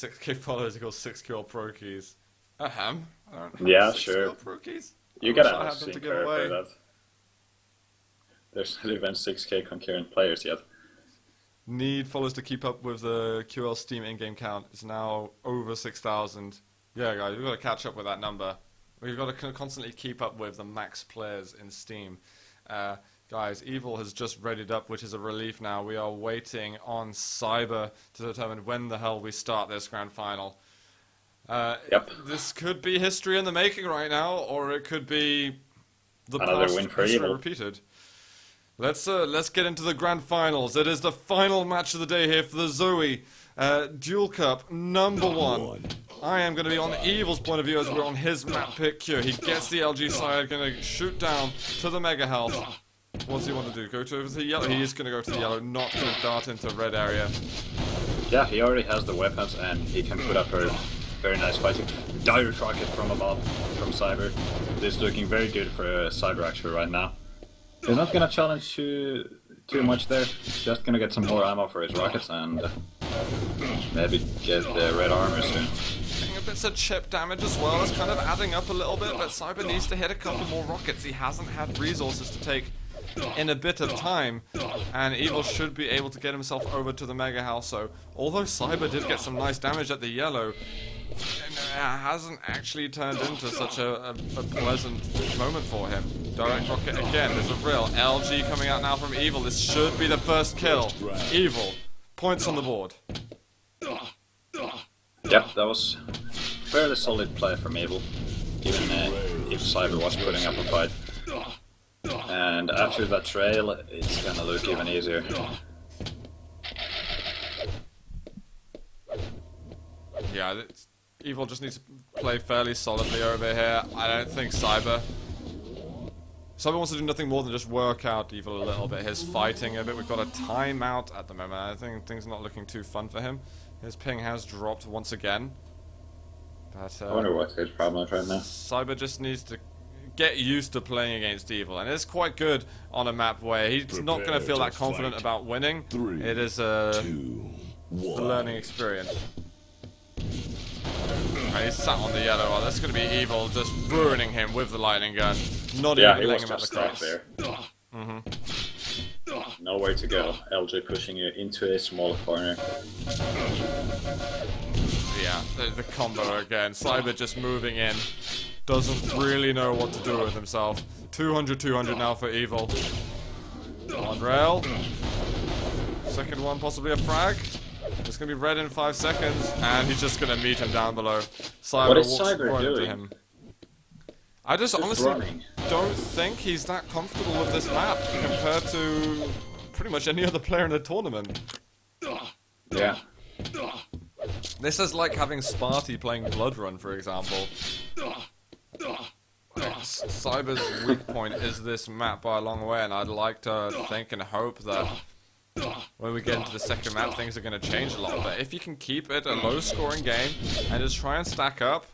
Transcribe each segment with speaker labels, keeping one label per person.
Speaker 1: 6k followers equals 6 kill pro keys. Ahem. I don't have
Speaker 2: Yeah,
Speaker 1: 6
Speaker 2: sure.
Speaker 1: kill pro keys.
Speaker 2: You gotta have a sync curve for that. There's not even 6k concurrent players yet.
Speaker 1: Need followers to keep up with the QL Steam in-game count. It's now over 6,000. Yeah, guys, we've got to catch up with that number. We've got to constantly keep up with the max players in Steam. Guys, Evil has just readied up, which is a relief now. We are waiting on Cyber to determine when the hell we start this grand final.
Speaker 2: Yep.
Speaker 1: This could be history in the making right now, or it could be the
Speaker 2: Another
Speaker 1: past
Speaker 2: win for
Speaker 1: history
Speaker 2: Evil.
Speaker 1: repeated. Let's get into the grand finals. It is the final match of the day here for the ZOWIE Duel Cup number 1. I am going to be on Evil's point of view as we're on his map pick here. He gets the LG side, going to shoot down to the Mega Health. What does he want to do? Go to the yellow? He is going to go to the yellow, not going to dart into red area.
Speaker 2: Yeah, he already has the weapons and he can put up a very nice fighting. Direct rocket from above, from Cyber. This is looking very good for Cyber actually right now. He's not gonna challenge too much there, just gonna get some more ammo for his rockets and maybe get the red armor soon.
Speaker 1: Getting a bit of chip damage as well, it's kind of adding up a little bit, but Cyber needs to hit a couple more rockets. He hasn't had resources to take in a bit of time, and Evil should be able to get himself over to the Mega House. So, although Cyber did get some nice damage at the yellow, it hasn't actually turned into such a pleasant moment for him. Direct rocket again, there's a real LG coming out now from Evil. This should be the first kill. Evil, points on the board.
Speaker 2: Yep, that was fairly solid play from Evil, even if Cyber was putting up a fight. And after that trail, it's gonna look even easier.
Speaker 1: Yeah, Evil just needs to play fairly solidly over here. I don't think Cyber wants to do nothing more than just work out Evil a little bit. His fighting a bit. We've got a timeout at the moment. I think things are not looking too fun for him. His ping has dropped once again. But
Speaker 2: I wonder what his problem is right now.
Speaker 1: Cyber just needs to get used to playing against Evil, and it's quite good on a map where he's not going to feel that confident about winning. It is the learning experience. And he's sat on the yellow. Oh, that's going to be Evil just ruining him with the lightning gun. Not even letting him at the cross.
Speaker 2: There. Nowhere to go. LJ pushing you into a small corner.
Speaker 1: Yeah, the combo again. Cyber just moving in. Doesn't really know what to do with himself. 200 now for Evil. On rail. Second one, possibly a frag. It's going to be red in 5 seconds, and he's just going to meet him down below. Cyber
Speaker 2: what is
Speaker 1: walks
Speaker 2: Cyber
Speaker 1: right
Speaker 2: doing?
Speaker 1: into him. I just honestly don't think he's that comfortable with this map compared to pretty much any other player in the tournament.
Speaker 2: Yeah.
Speaker 1: This is like having Sparty playing Blood Run, for example. Cyber's weak point is this map by a long way, and I'd like to think and hope that when we get into the second map, things are going to change a lot. But if you can keep it a low-scoring game and just try and stack up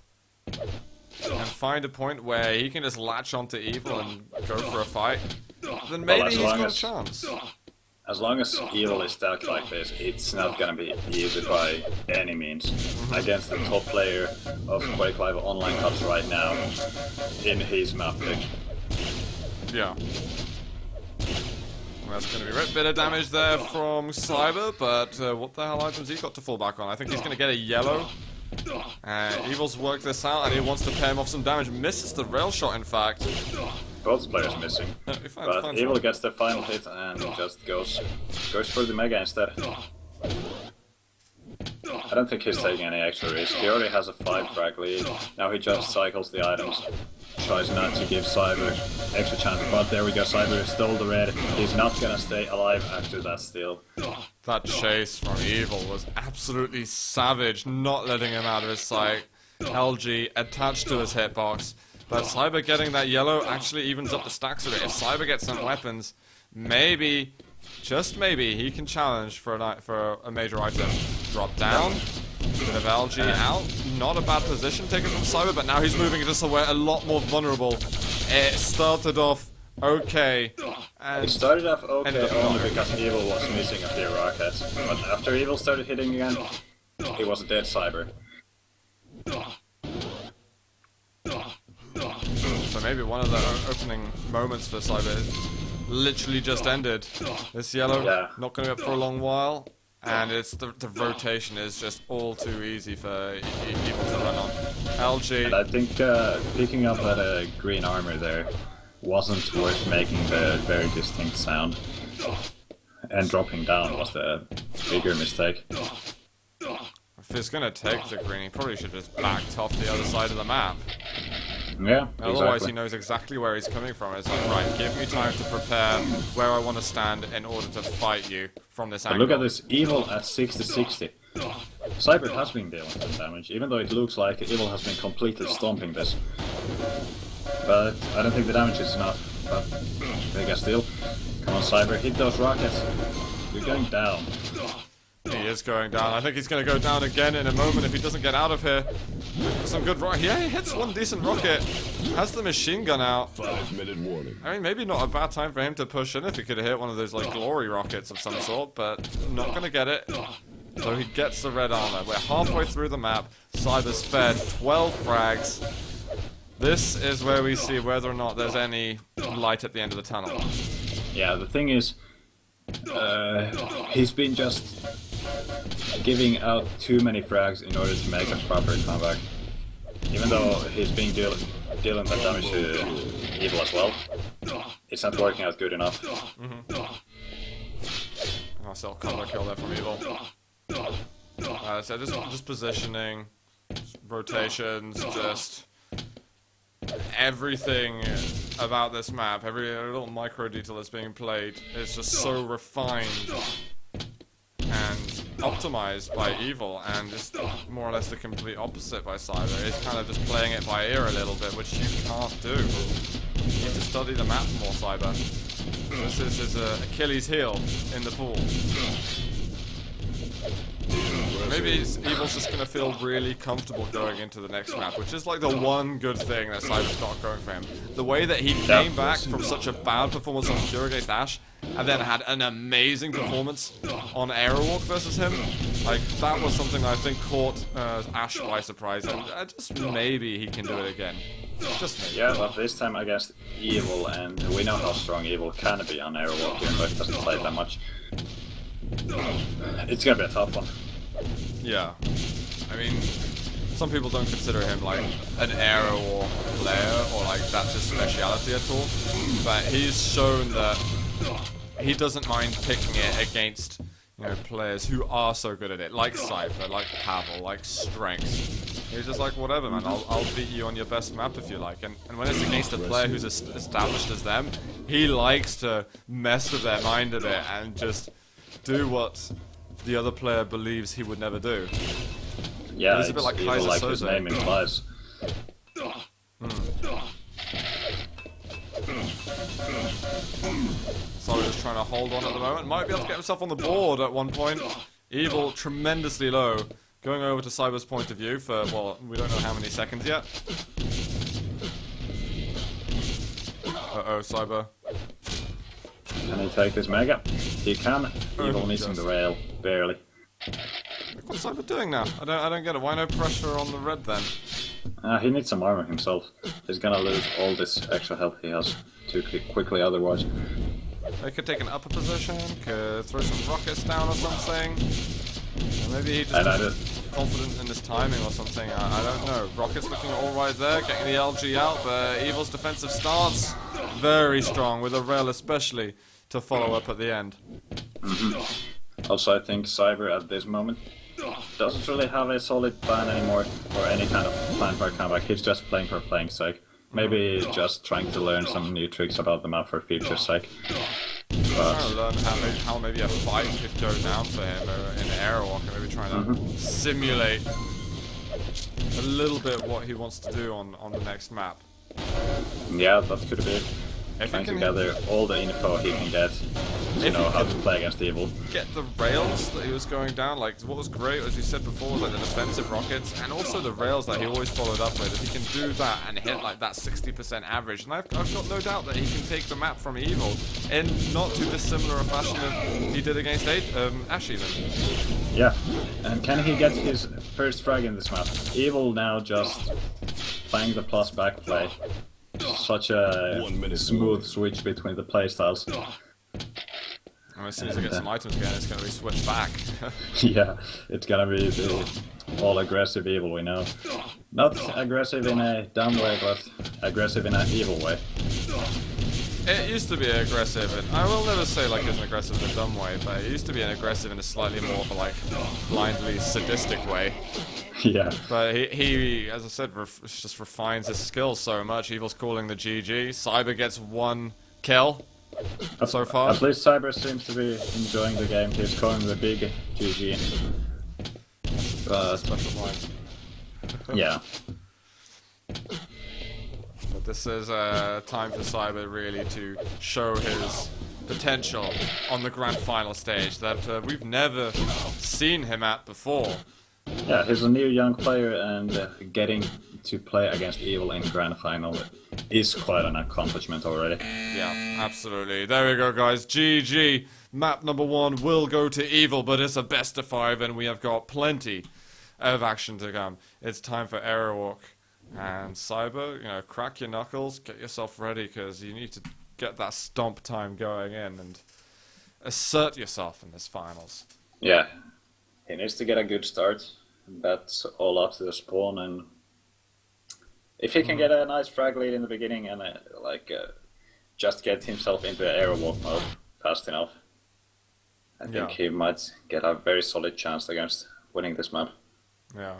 Speaker 1: and find a point where he can just latch onto Evil and go for a fight, then maybe he's got a chance.
Speaker 2: As long as Evil is stacked like this, it's not gonna be easy by any means. Against the top player of Quake Live Online Cups right now, in his map pick.
Speaker 1: Yeah. That's going to be a bit of damage there from Cyber, but what the hell items he got to fall back on? I think he's going to get a yellow. Evil's worked this out, and he wants to pay him off some damage. Misses the rail shot, in fact.
Speaker 2: Both players missing. But Evil gets the final hit and just goes for the Mega instead. I don't think he's taking any extra risk. He already has a 5 frag lead. Now he just cycles the items. Tries not to give Cyber extra chance, but there we go, Cyber stole the red. He's not gonna stay alive after that steal.
Speaker 1: That chase from Evil was absolutely savage, not letting him out of his sight. LG attached to his hitbox, but Cyber getting that yellow actually evens up the stacks a bit. If Cyber gets some weapons, maybe, just maybe, he can challenge for a major item. Drop down. Bit of LG out, not a bad position taken from Cyber, but now he's moving just away a lot more vulnerable. It started off okay, and
Speaker 2: it started off okay only because Evil was missing a few rockets, but after Evil started hitting again, he was a dead Cyber.
Speaker 1: So maybe one of the opening moments for Cyber literally just ended. This yellow not going to be up for a long while, and it's the rotation is just all too easy for people to run on. LG.
Speaker 2: And I think picking up that green armor there wasn't worth making the very distinct sound, and dropping down was the bigger mistake.
Speaker 1: If he's going to take the green, he probably should just backed off the other side of the map.
Speaker 2: Yeah,
Speaker 1: Otherwise
Speaker 2: exactly.
Speaker 1: he knows exactly where he's coming from. It's like, right, give me time to prepare where I want to stand in order to fight you from this
Speaker 2: But
Speaker 1: angle.
Speaker 2: look at this, Evil at 60-60. Cyber has been dealing some damage, even though it looks like Evil has been completely stomping this. But I don't think the damage is enough. But big a steal. Come on, Cyber, hit those rockets. You're going down.
Speaker 1: He is going down. I think he's going to go down again in a moment if he doesn't get out of here. Some good rocket. Yeah, he hits one decent rocket. Has the machine gun out.
Speaker 3: 5-minute warning.
Speaker 1: I mean, maybe not a bad time for him to push in if he could have hit one of those, like, glory rockets of some sort, but not going to get it. So he gets the red armor. We're halfway through the map. Cyber's fed 12 frags. This is where we see whether or not there's any light at the end of the tunnel.
Speaker 2: Yeah, the thing is, he's been just giving out too many frags in order to make a proper comeback. Even though he's been dealing that damage to Evil as well, it's not working out good enough.
Speaker 1: I still comeback kill there from Evil. So just positioning, rotations, just everything about this map, every little micro detail that's being played is just so refined and optimized by Evil, and just more or less the complete opposite by Cyber. He's kind of just playing it by ear a little bit, which you can't do. You need to study the map more, Cyber. This is his Achilles heel in the pool. Maybe Evil's just going to feel really comfortable going into the next map, which is like the one good thing that Cyber's got going for him. The way that he came back from such a bad performance on Cure against Ash, and then had an amazing performance on Aerowalk versus him, like, that was something I think caught Ash by surprise, and just maybe he can do it again. Just maybe.
Speaker 2: Yeah, but this time against Evil, and we know how strong Evil can be on Aerowalk, even though he doesn't play that much. It's gonna be a tough one.
Speaker 1: Yeah. I mean, some people don't consider him like an Aerowalk player, or like that's his speciality at all, but he's shown that he doesn't mind picking it against, you know, players who are so good at it, like Cypher, like Pavel, like Strengths. He's just like, whatever, man, I'll beat you on your best map if you like. And when it's against a player who's as established as them, he likes to mess with their mind a bit and just do what the other player believes he would never do.
Speaker 2: Yeah,
Speaker 1: it's a bit like
Speaker 2: Evil,
Speaker 1: Kaiser
Speaker 2: like his
Speaker 1: Soze.
Speaker 2: name implies.
Speaker 1: So just trying to hold on at the moment. Might be able to get himself on the board at one point. Evil tremendously low. Going over to Cyber's point of view for, well, we don't know how many seconds yet. Uh-oh, Cyber.
Speaker 2: Can he take this Mega? He can. Evil missing the rail, barely.
Speaker 1: What's Cyber doing now? I don't get it. Why no pressure on the red then?
Speaker 2: He needs some armor himself. He's gonna lose all this extra health he has too quickly otherwise.
Speaker 1: They could take an upper position, could throw some rockets down or something. Or maybe he just confident in his timing or something. I don't know. Rockets looking alright there, getting the LG out, but Evil's defensive stance very strong, with a rail especially to follow up at the end.
Speaker 2: Also, I think Cyber at this moment doesn't really have a solid plan anymore, or any kind of plan for a comeback. He's just playing for playing's sake. Maybe just trying to learn some new tricks about the map for future's sake.
Speaker 1: Trying to learn how maybe a fight could go down for him in Aerowalk, and maybe trying to simulate a little bit what he wants to do on the next map.
Speaker 2: Yeah, that could be.
Speaker 1: If he
Speaker 2: Trying to
Speaker 1: can
Speaker 2: gather all the info he can get to know how to play against Evil.
Speaker 1: Get the rails that he was going down, like what was great, as you said before, was like the defensive rockets, and also the rails that he always followed up with. If he can do that and hit like that 60% average, and I've got no doubt that he can take the map from Evil in not too dissimilar a fashion than he did against Ash even.
Speaker 2: Yeah, and can he get his first frag in this map? Evil now just playing the plus back play. Such a smooth switch between the playstyles.
Speaker 1: As soon as I get some items again, it's going to be switched back.
Speaker 2: Yeah, it's gonna be the all aggressive Evil we know. Not aggressive in a dumb way, but aggressive in an evil way.
Speaker 1: It used to be aggressive, and I will never say like it's an aggressive in a dumb way, but it used to be an aggressive in a slightly more like blindly sadistic way.
Speaker 2: Yeah.
Speaker 1: But he as I said, just refines his skills so much. Evil's calling the GG. Cyber gets 1 kill so far.
Speaker 2: At least Cyber seems to be enjoying the game. He's calling the big GG.
Speaker 1: Special line.
Speaker 2: Yeah.
Speaker 1: But this is time for Cyber really to show his potential on the grand final stage that we've never seen him at before.
Speaker 2: Yeah, he's a new young player, and getting to play against Evil in grand final is quite an accomplishment already.
Speaker 1: Yeah, absolutely. There we go, guys. GG. Map number 1 will go to Evil, but it's a best of 5, and we have got plenty of action to come. It's time for Airwalk. And Cyber, you know, crack your knuckles, get yourself ready, because you need to get that stomp time going in and assert yourself in this finals.
Speaker 2: Yeah, he needs to get a good start. That's all up to the spawn, and if he can get a nice frag lead in the beginning and just get himself into Airwalk mode fast enough, I think he might get a very solid chance against winning this map.
Speaker 1: Yeah.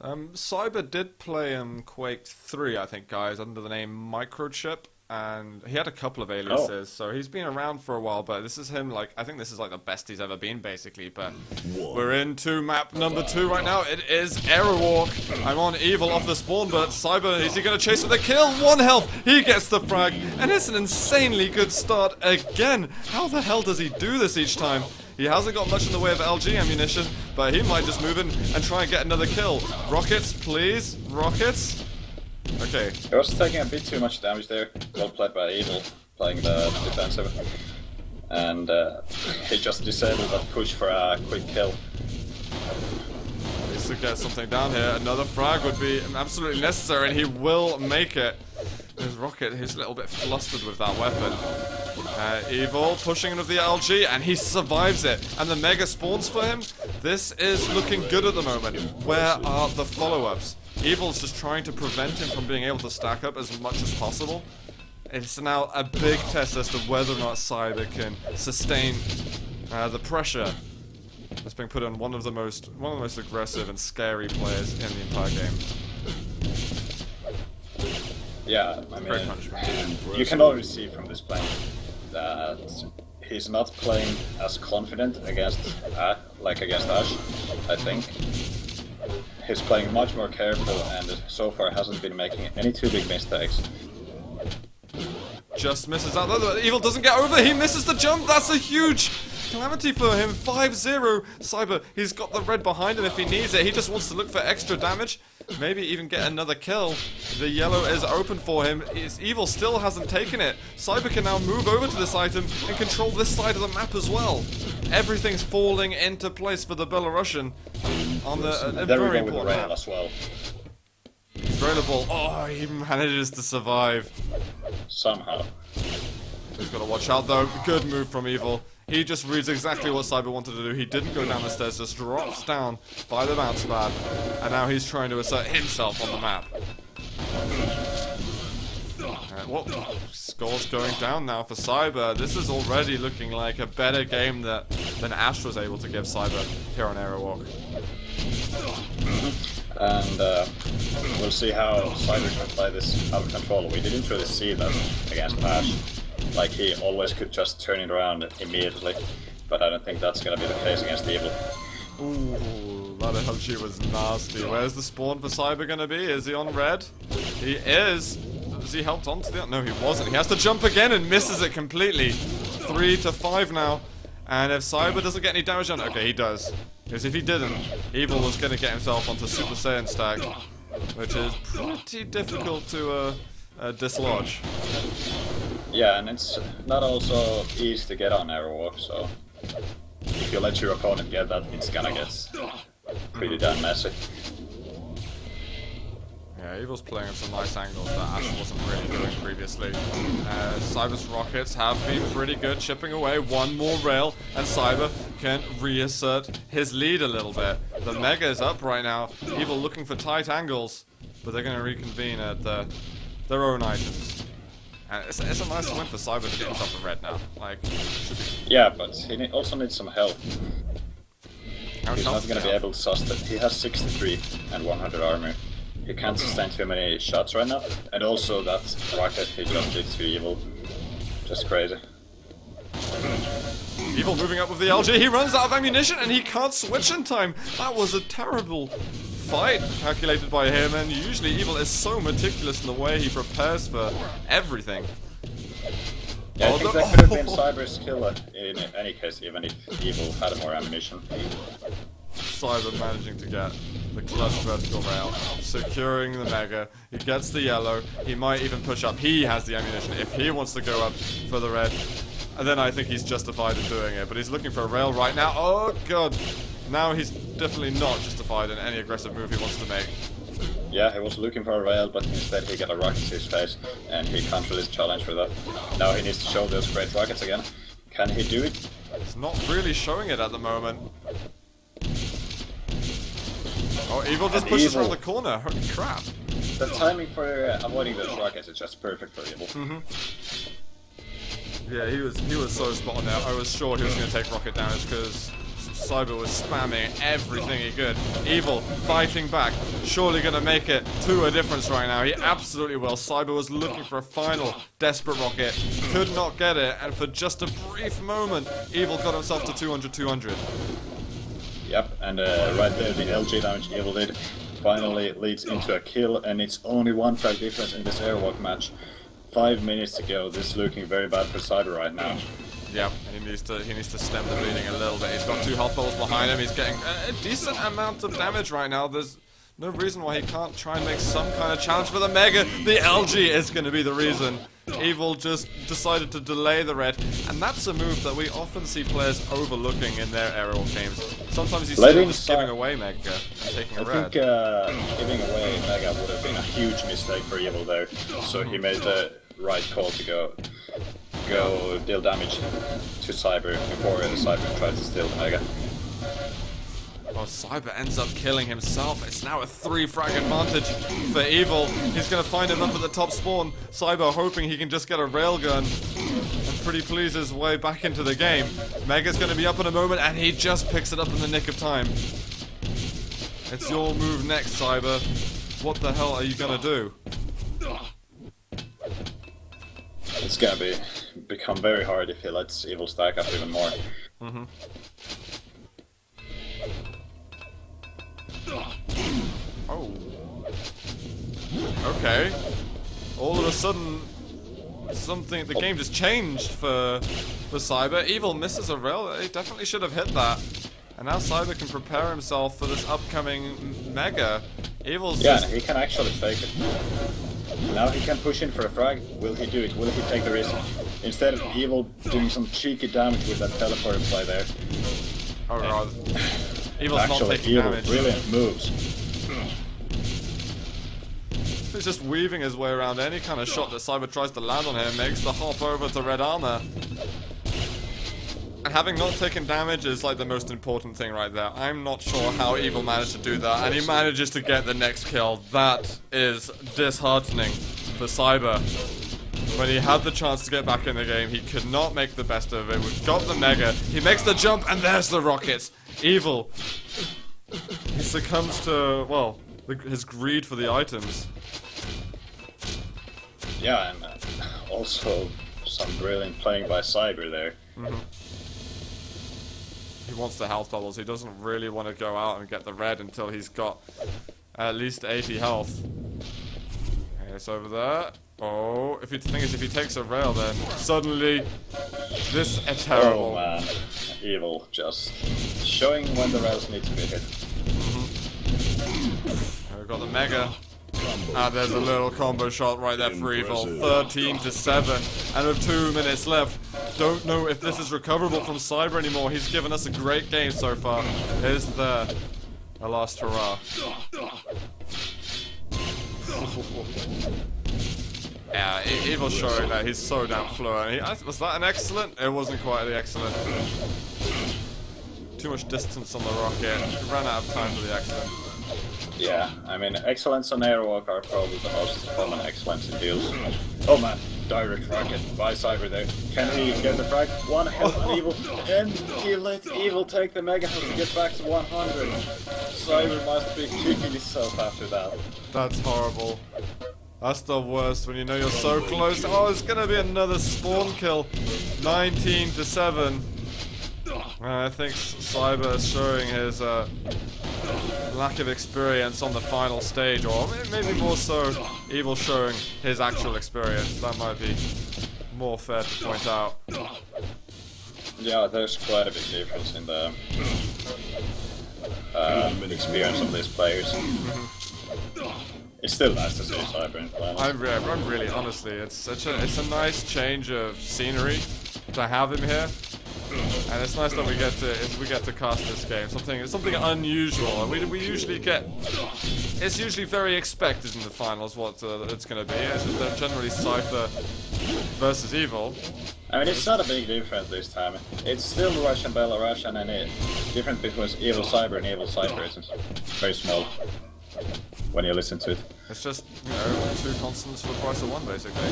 Speaker 1: Cyber did play Quake 3, I think, guys, under the name Microchip, and he had a couple of aliases, so he's been around for a while, but this is him, like, I think this is like the best he's ever been, basically, but we're into map number 2 right now. It is Airwalk. I'm on Evil off the spawn, but Cyber, is he going to chase with a kill? 1 health, he gets the frag, and it's an insanely good start again. How the hell does he do this each time? He hasn't got much in the way of LG ammunition, but he might just move in and try and get another kill. Rockets, please. Rockets. Okay.
Speaker 2: He was taking a bit too much damage there. Well played by Evil, playing the defensive. And he just disabled that push for a quick kill.
Speaker 1: Needs to get something down here. Another frag would be absolutely necessary, and he will make it. His Rocket, he's a little bit flustered with that weapon. Evil pushing into the LG, and he survives it. And the mega spawns for him. This is looking good at the moment. Where are the follow-ups? Evil's just trying to prevent him from being able to stack up as much as possible. It's now a big test as to whether or not Cyber can sustain the pressure that's being put on one of the most aggressive and scary players in the entire game.
Speaker 2: Yeah, I mean, you can already see from this play that he's not playing as confident against Ash, I think. He's playing much more careful, and so far hasn't been making any too big mistakes.
Speaker 1: Just misses out though. Evil doesn't get over. He misses the jump. That's a huge calamity for him. 5-0. Cyber, he's got the red behind him if he needs it. He just wants to look for extra damage. Maybe even get another kill. The yellow is open for him. Evil still hasn't taken it. Cyber can now move over to this item and control this side of the map as well. Everything's falling into place for the Belarusian on the very important map.
Speaker 2: As well.
Speaker 1: Available. Oh, he manages to survive.
Speaker 2: Somehow.
Speaker 1: He's got to watch out though. Good move from Evil. He just reads exactly what Cyber wanted to do. He didn't go down the stairs, just drops down by the bounce pad. And now he's trying to assert himself on the map. Well, score's going down now for Cyber. This is already looking like a better game than Ash was able to give Cyber here on Airwalk.
Speaker 2: And we'll see how Cyber can play this out of control. We didn't really see that against Ash. Like, he always could just turn it around immediately, but I don't think that's gonna be the case against Evil.
Speaker 1: Ooh, that LG was nasty. Where's the spawn for Cyber gonna be? Is he on red? He is. Has he helped onto the... No, he wasn't. He has to jump again and misses it completely. 3 3 to 5 now. And if Cyber doesn't get any damage on, okay, he does. Because if he didn't, Evil was going to get himself onto Super Saiyan stack, which is pretty difficult to dislodge.
Speaker 2: Yeah, and it's not also easy to get on Arrow Walk, so if you let your opponent get that, it's gonna get pretty damn messy.
Speaker 1: Yeah, Evil's playing at some nice angles that Ash wasn't really doing previously. Cyber's rockets have been pretty good, chipping away one more rail, and Cyber can reassert his lead a little bit. The Mega is up right now, Evil looking for tight angles, but they're going to reconvene at their own items. And it's a nice win for Cyber to get himself a red now. Like, should be...
Speaker 2: Yeah, but he also needs some health. He's not going to be able to sustain. He has 63 and 100 armor. He can't sustain too many shots right now, and also that rocket he just did to Evil, just crazy.
Speaker 1: Evil moving up with the LG, he runs out of ammunition and he can't switch in time. That was a terrible fight calculated by him, and usually Evil is so meticulous in the way he prepares for everything.
Speaker 2: Yeah, I think that could have been Cyber's killer in any case, even if Evil had more ammunition.
Speaker 1: Cyber managing to get the clutch vertical rail, securing the Mega. He gets the yellow. He might even push up. He has the ammunition if he wants to go up for the red. And then I think he's justified in doing it. But he's looking for a rail right now. Oh god! Now he's definitely not justified in any aggressive move he wants to make.
Speaker 2: Yeah, he was looking for a rail, but instead he got a rocket to his face, and he can't really challenge for that. Now he needs to show those great rockets again. Can he do it?
Speaker 1: He's not really showing it at the moment. Oh, Evil just pushes around the corner. Holy crap.
Speaker 2: The timing for avoiding those rockets is just perfect for Evil.
Speaker 1: Yeah, he was so spot on there. I was sure he was going to take rocket damage because Cyber was spamming everything he could. Evil fighting back, surely going to make it to a difference right now. He absolutely will. Cyber was looking for a final desperate rocket, could not get it, and for just a brief moment, Evil got himself to 200-200.
Speaker 2: Yep, and right there the LG damage Evil did finally leads into a kill, and it's only one frag difference in this airwalk match. 5 minutes to go. This is looking very bad for Cyber right now.
Speaker 1: Yeah, he needs to stem the bleeding a little bit. He's got 2 health balls behind him. He's getting a decent amount of damage right now. There's no reason why he can't try and make some kind of challenge for the Mega. The LG is going to be the reason. Evil just decided to delay the red, and that's a move that we often see players overlooking in their aerial games. Sometimes you see them just giving away Mega and taking a red.
Speaker 2: I think giving away Mega would have been a huge mistake for Evil there, so he made the right call to go deal damage to Cyber before the Cyber tried to steal the Mega.
Speaker 1: Oh, Cyber ends up killing himself. It's now a 3 frag advantage for Evil. He's going to find him up at the top spawn. Cyber hoping he can just get a railgun and pretty please his way back into the game. Mega's going to be up in a moment, and he just picks it up in the nick of time. It's your move next, Cyber. What the hell are you going to do?
Speaker 2: It's going to become very hard if he lets Evil stack up even more.
Speaker 1: Oh. Okay. All of a sudden, the game just changed for Cyber. Evil misses a rail. He definitely should have hit that. And now Cyber can prepare himself for this upcoming Mega. Evil's
Speaker 2: and he can actually fake it. Now he can push in for a frag. Will he do it? Will he take the risk? Instead of Evil doing some cheeky damage with that teleporter play there.
Speaker 1: Oh god. Evil's
Speaker 2: actually,
Speaker 1: not taking
Speaker 2: Evil,
Speaker 1: damage.
Speaker 2: brilliant moves.
Speaker 1: He's just weaving his way around any kind of shot that Cyber tries to land on him, makes the hop over to red armor. And having not taken damage is like the most important thing right there. I'm not sure how Evil managed to do that, and he manages to get the next kill. That is disheartening for Cyber. When he had the chance to get back in the game, he could not make the best of it. We've got the Mega, he makes the jump, and there's the rockets. Evil, he succumbs to, well, his greed for the items.
Speaker 2: Yeah, and also some brilliant playing by Cyber there.
Speaker 1: He wants the health bubbles. He doesn't really want to go out and get the red until he's got at least 80 health. Okay, it's over there. Oh, if the thing is, if he takes a rail, then suddenly this is terrible.
Speaker 2: Oh man, Evil just showing when the rails need to be hit.
Speaker 1: We've got the Mega. And there's a little combo shot right there for Evil. 13-7. And with 2 minutes left. Don't know if this is recoverable from Cyber anymore. He's given us a great game so far. Is there a last hurrah? Yeah, Evil showing that he's so damn fluent. Was that an excellent? It wasn't quite the excellent. Too much distance on the rocket. He ran out of time for the excellent.
Speaker 2: Yeah, I mean, excellence on airwalk are probably the most common excellence in deals. Oh man, direct rocket by Cyber there. Can he get the frag? One health on Evil, and he let Evil take the mega health to get back to 100. Cyber must be kicking himself after that.
Speaker 1: That's horrible. That's the worst when you know you're so close. Oh, it's gonna be another spawn kill. 19-7. I think Cyber is showing his lack of experience on the final stage, or maybe more so Evil showing his actual experience. That might be more fair to point out.
Speaker 2: Yeah, there's quite a big difference in the experience of these players. It's still nice to see Cyber in finals.
Speaker 1: I'm really, honestly, it's a nice change of scenery to have him here. And it's nice that we get to cast this game. Something unusual. We usually get. It's usually very expected in the finals what it's going to be. It's just generally Cypher versus Evil.
Speaker 2: I mean, it's not a big difference this time. It's still Russian Belarusian, and the difference between Evil Cyber and Evil Cypher is very small when you listen to it.
Speaker 1: It's just, you know, 2 constants for the price of 1, basically.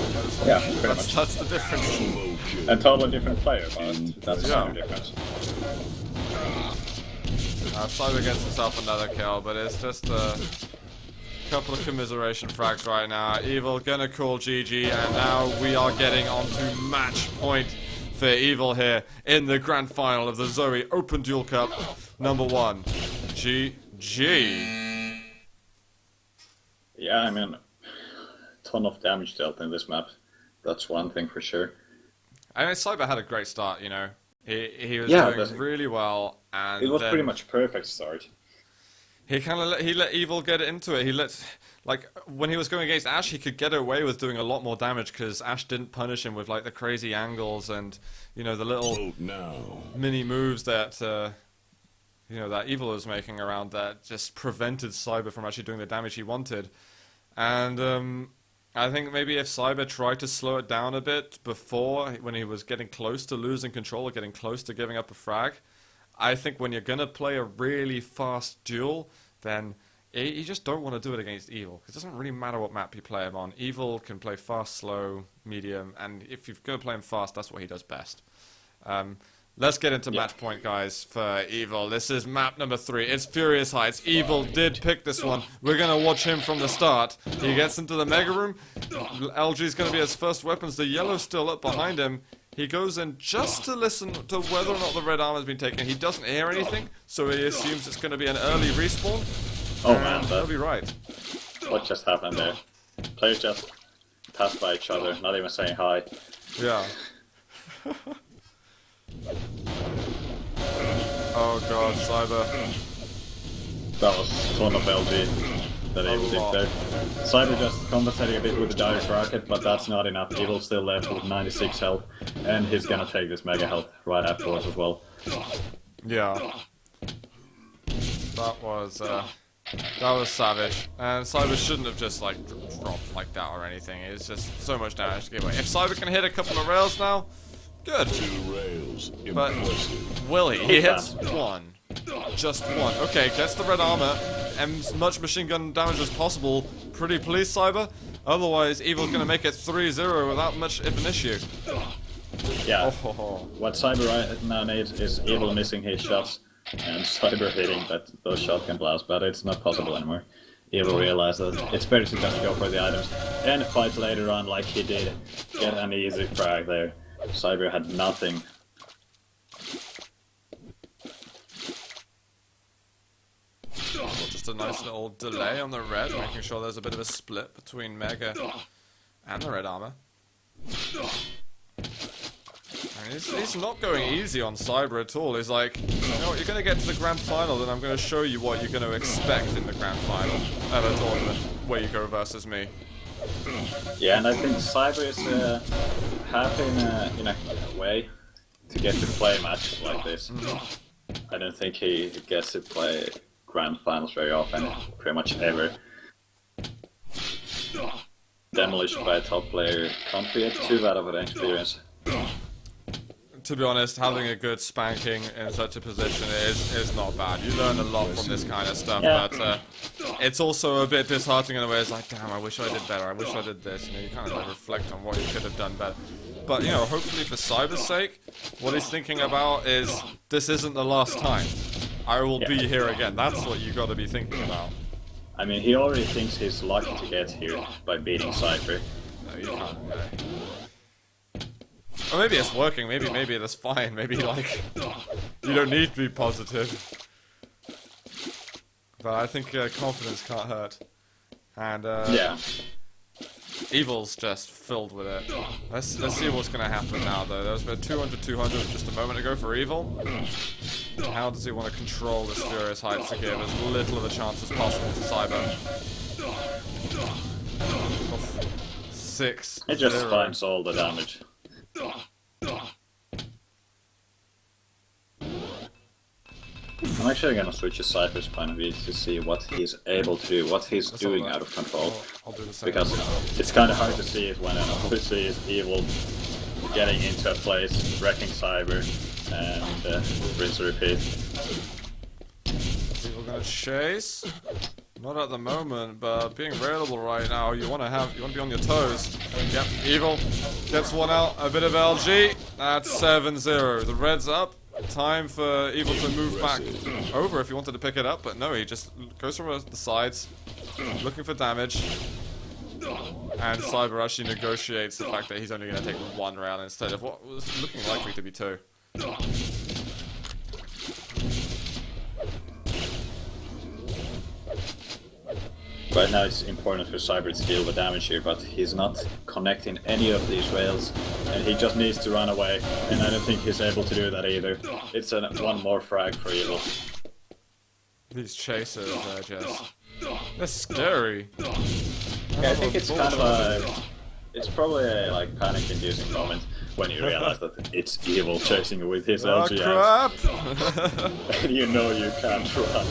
Speaker 2: Yeah, pretty much.
Speaker 1: That's the difference.
Speaker 2: And totally different player, but that's the only difference.
Speaker 1: Cyber gets himself another kill, but it's just a couple of commiseration frags right now. Evil gonna call GG, and now we are getting onto match point for Evil here in the grand final of the ZOWIE Open Duel Cup #1. GG.
Speaker 2: Yeah, I mean, ton of damage dealt in this map. That's one thing for sure.
Speaker 1: I mean, Cyber had a great start, you know. He was doing really well, and
Speaker 2: it was pretty much a perfect start.
Speaker 1: He let Evil get into it. Like when he was going against Ash, he could get away with doing a lot more damage because Ash didn't punish him with like the crazy angles and the little mini moves that that Evil was making around that just prevented Cyber from actually doing the damage he wanted. And I think maybe if Cyber tried to slow it down a bit before, when he was getting close to losing control or getting close to giving up a frag, I think when you're going to play a really fast duel, then you just don't want to do it against Evil. Because it doesn't really matter what map you play him on. Evil can play fast, slow, medium, and if you're going to play him fast, that's what he does best. Let's get into match point, guys, for Evil. This is map number 3. It's Furious Heights. Evil did pick this one. We're going to watch him from the start. He gets into the Mega Room. LG's going to be his first weapons. The yellow's still up behind him. He goes in just to listen to whether or not the red armor's been taken. He doesn't hear anything, so he assumes it's going to be an early respawn.
Speaker 2: Oh man,
Speaker 1: he'll be right.
Speaker 2: What just happened there? Players just passed by each other, not even saying hi.
Speaker 1: Yeah. Oh god, Cyber.
Speaker 2: That was a ton of LG that Evil did there. Cyber just compensating a bit with the direct rocket, but that's not enough. Evil's still left with 96 health, and he's gonna take this mega health right afterwards as well.
Speaker 1: Yeah. That was savage. And Cyber shouldn't have just like dropped like that or anything. It's just so much damage to give away. If Cyber can hit a couple of rails now, good.
Speaker 3: 2 rails.
Speaker 1: But will he? He hits 1. Just 1. Okay, gets the red armor and as much machine gun damage as possible. Pretty pleased, Cyber. Otherwise, Evil's gonna make it 3-0 without much of an issue.
Speaker 2: Yeah.
Speaker 1: Oh.
Speaker 2: What Cyber right now needs is Evil missing his shots and Cyber hitting those shotgun blasts, but it's not possible anymore. Evil realized that it's better to just go for the items and fight later on like he did. Get an easy frag there. Cyber had nothing.
Speaker 1: Just a nice little delay on the red, making sure there's a bit of a split between Mega And the red armor. And he's not going easy on Cyber at all. He's like, you know what, you're going to get to the grand final, then I'm going to show you what you're going to expect in the grand final of a tournament where you go versus me.
Speaker 2: Yeah, and I think Cyber is happy in a way to get to play a match like this. I don't think he gets to play grand finals very often, pretty much ever. Demolition by a top player can't be too bad of an experience.
Speaker 1: To be honest, having a good spanking in such a position is not bad. You learn a lot from this kind of stuff, but it's also a bit disheartening in a way. It's like, damn, I wish I did better. I wish I did this. You know, you kind of like reflect on what you could have done better. But, you know, hopefully for Cyber's sake, what he's thinking about is, this isn't the last time. I will be here again. That's what you got to be thinking about.
Speaker 2: I mean, he already thinks he's lucky to get here by beating Cypher.
Speaker 1: No, you can't. Or maybe it's working. Maybe that's fine. Maybe, like, you don't need to be positive. But I think confidence can't hurt. And,
Speaker 2: yeah.
Speaker 1: Evil's just filled with it. Let's see what's going to happen now, though. There was been 200-200 just a moment ago for Evil. How does he want to control this Furious Heights to give as little of a chance as possible to Cyber? 6.
Speaker 2: He just finds all the damage. I'm actually gonna switch to Cypher's point of view to see what he's able to do, what he's doing out of control.
Speaker 1: I'll do the same.
Speaker 2: Because it's kind of hard to see it when obviously is Evil getting into a place, wrecking Cyber, and rinse and repeat.
Speaker 1: Evil gonna chase. Not at the moment, but being available right now, you want to be on your toes. Yep, Evil gets one out, a bit of LG. That's 7-0. The red's up. Time for Evil to move back over if he wanted to pick it up, but no, he just goes from the sides, looking for damage. And Cyber actually negotiates the fact that he's only going to take one round instead of what was looking likely to be 2.
Speaker 2: Right now it's important for Cyber to deal with damage here, but he's not connecting any of these rails, and he just needs to run away, and I don't think he's able to do that either. It's one more frag for Evil.
Speaker 1: These chasers are just... they're scary.
Speaker 2: Yeah, I think it's kind of a... it's probably a like panic-inducing moment when you realize that it's Evil chasing you with his LG
Speaker 1: crap!
Speaker 2: and you know you can't run.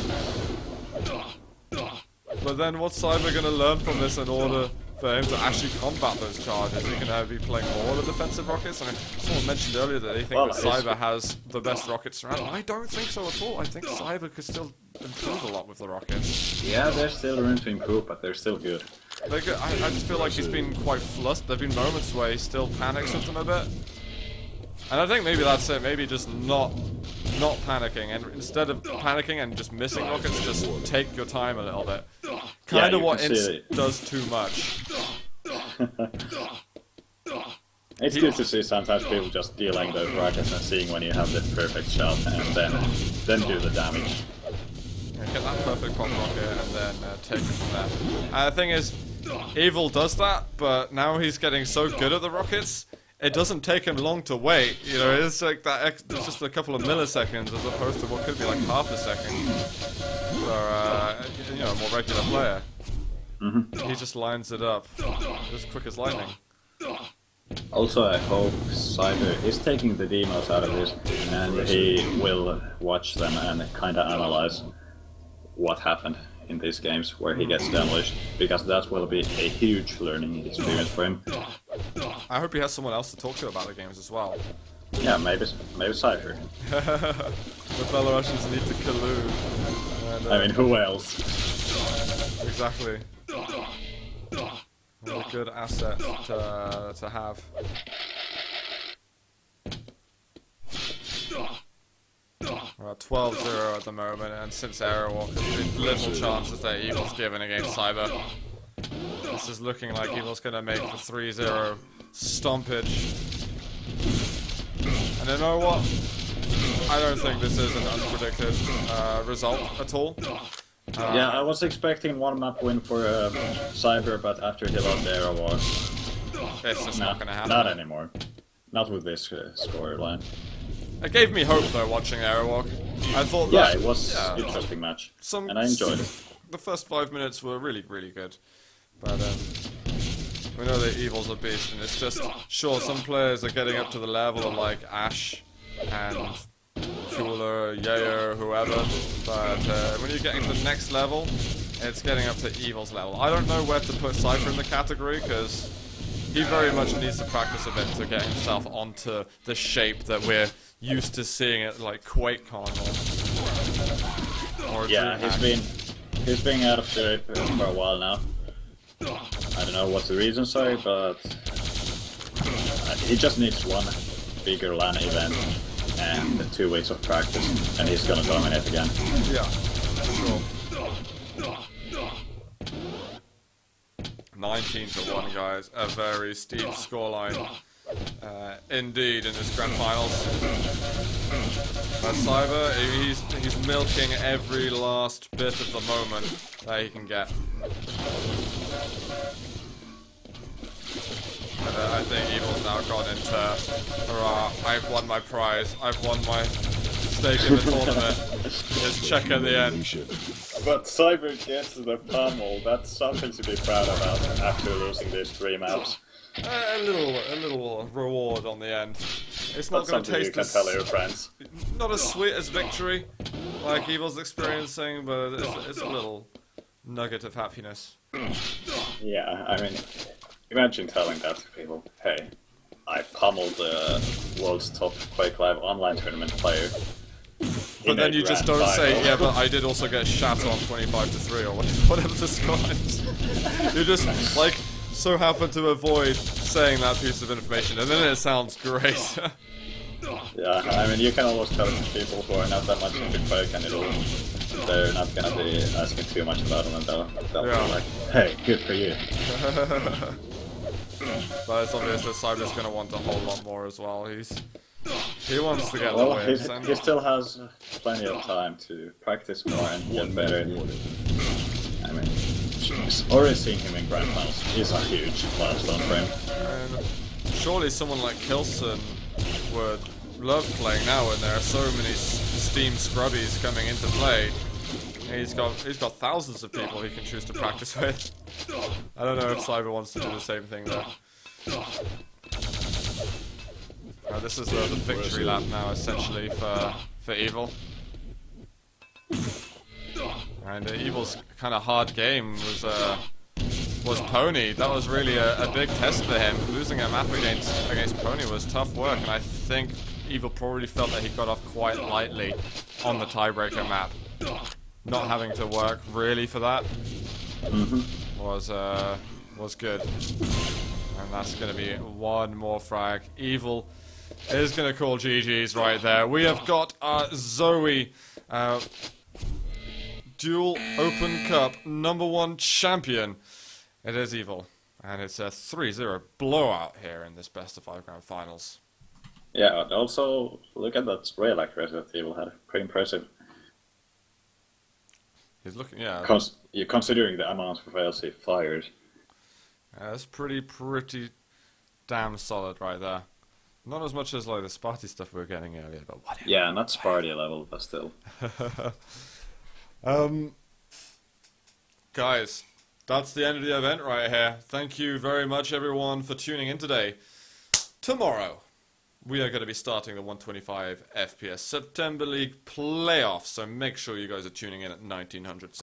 Speaker 1: But then what's Cyber going to learn from this in order for him to actually combat those charges? Is he going to be playing more of the defensive rockets? I mean, someone mentioned earlier that they think that Cyber has the best rockets around. I don't think so at all. I think Cyber could still improve a lot with the rockets.
Speaker 2: Yeah, there's still room to improve, but they're still good.
Speaker 1: I just feel like he's been quite flustered. There have been moments where he still panics with them a bit. And I think maybe that's it. Maybe just not panicking, and instead of panicking and just missing rockets, just take your time a little bit. Kind of what Inst does too much.
Speaker 2: It's good to see sometimes people just dealing those rockets and seeing when you have the perfect shot, and then do the damage.
Speaker 1: Yeah, get that perfect pop rocket and then take it from there. The thing is, Evil does that, but now he's getting so good at the rockets, it doesn't take him long to wait. You know, it's like that. It's just a couple of milliseconds as opposed to what could be like half a second for you know, a more regular player. He just lines it up as quick as lightning.
Speaker 2: Also, I hope Cyber is taking the demos out of this, and he will watch them and kind of analyze what happened in these games where he gets demolished, because that will be a huge learning experience for him.
Speaker 1: I hope he has someone else to talk to about the games as well.
Speaker 2: Yeah, maybe Cypher.
Speaker 1: The Belarusians need to collude. And,
Speaker 2: I mean, who else?
Speaker 1: Exactly. What a good asset to have. We're at 12-0 at the moment, and since Aerowalk, there's been little chances that Evil's given against Cyber. This is looking like Evil's going to make the 3-0 stompage. And you know what? I don't think this is an unpredicted result at all.
Speaker 2: Yeah, I was expecting one map win for Cyber, but after he lost Aerowalk,
Speaker 1: it's just not going to happen.
Speaker 2: Not anymore. Not with this scoreline.
Speaker 1: It gave me hope though watching Aerowalk. I thought
Speaker 2: Yeah,
Speaker 1: that
Speaker 2: it was an interesting match, and I enjoyed it.
Speaker 1: The first 5 minutes were really, really good, but we know that Evil's a beast, and it's just sure some players are getting up to the level of like Ash and Cooler, Yair, whoever, but when you're getting to the next level, it's getting up to Evil's level. I don't know where to put Cypher in the category because he very much needs to practice a bit to get himself onto the shape that we're used to seeing at like QuakeCon or
Speaker 2: yeah, he's been out of shape for a while now. I don't know what the reasons are, but he just needs one bigger LAN event and 2 weeks of practice, and he's gonna dominate again.
Speaker 1: Yeah, sure. 19-1, guys. A very steep scoreline. Indeed, in this grand finals. But Cyber, he's milking every last bit of the moment that he can get. I think Evil's now gone into, hurrah, I've won my prize, I've won my stake in the tournament. It's check at the end.
Speaker 2: But Cyber gets the pummel, that's something to be proud about after losing these 3 maps.
Speaker 1: A little reward on the end. It's not going to taste
Speaker 2: you can tell your friends.
Speaker 1: Not as sweet as victory, like Evil's experiencing, but it's a little nugget of happiness.
Speaker 2: Yeah, I mean, imagine telling that to people. Hey, I pummeled the world's top Quake Live online tournament player.
Speaker 1: But then you just don't say, yeah, but I did also get shat on 25-3 or whatever the score is. You just, like, so happen to avoid saying that piece of information, and then it sounds great.
Speaker 2: Yeah, I mean, you can always tell it to people who are not that much into Quake, and they're not gonna be asking too much about them, and they'll be like, hey, good for you.
Speaker 1: But it's obvious that Cyber's gonna want a whole lot more as well. He wants to get the wins.
Speaker 2: He still has plenty of time to practice more and get better. I mean, already seeing him in Grand Finals is a huge milestone for him.
Speaker 1: And surely someone like Kilson would love playing now when there are so many Steam scrubbies coming into play. He's got thousands of people he can choose to practice with. I don't know if Cyber wants to do the same thing though. This is the victory lap now, essentially, for Evil. And Evil's kind of hard game was Pony. That was really a big test for him. Losing a map against Pony was tough work, and I think Evil probably felt that he got off quite lightly on the tiebreaker map. Not having to work really for that was good. And that's going to be one more frag. Evil is going to call GG's right there. We have got our ZOWIE Duel Open Cup #1 champion. It is Evil. And it's a 3-0 blowout here in this best-of-5 grand finals.
Speaker 2: Yeah, and also look at that rail accuracy that Evil had. Pretty impressive.
Speaker 1: He's looking, yeah.
Speaker 2: You're considering the amount of fails he fired.
Speaker 1: That's pretty damn solid right there. Not as much as like the Sparty stuff we were getting earlier, but whatever.
Speaker 2: Yeah, not Sparty level, but still.
Speaker 1: Guys, that's the end of the event right here. Thank you very much everyone for tuning in today. Tomorrow, we are going to be starting the 125 FPS September League playoffs, so make sure you guys are tuning in at 1900.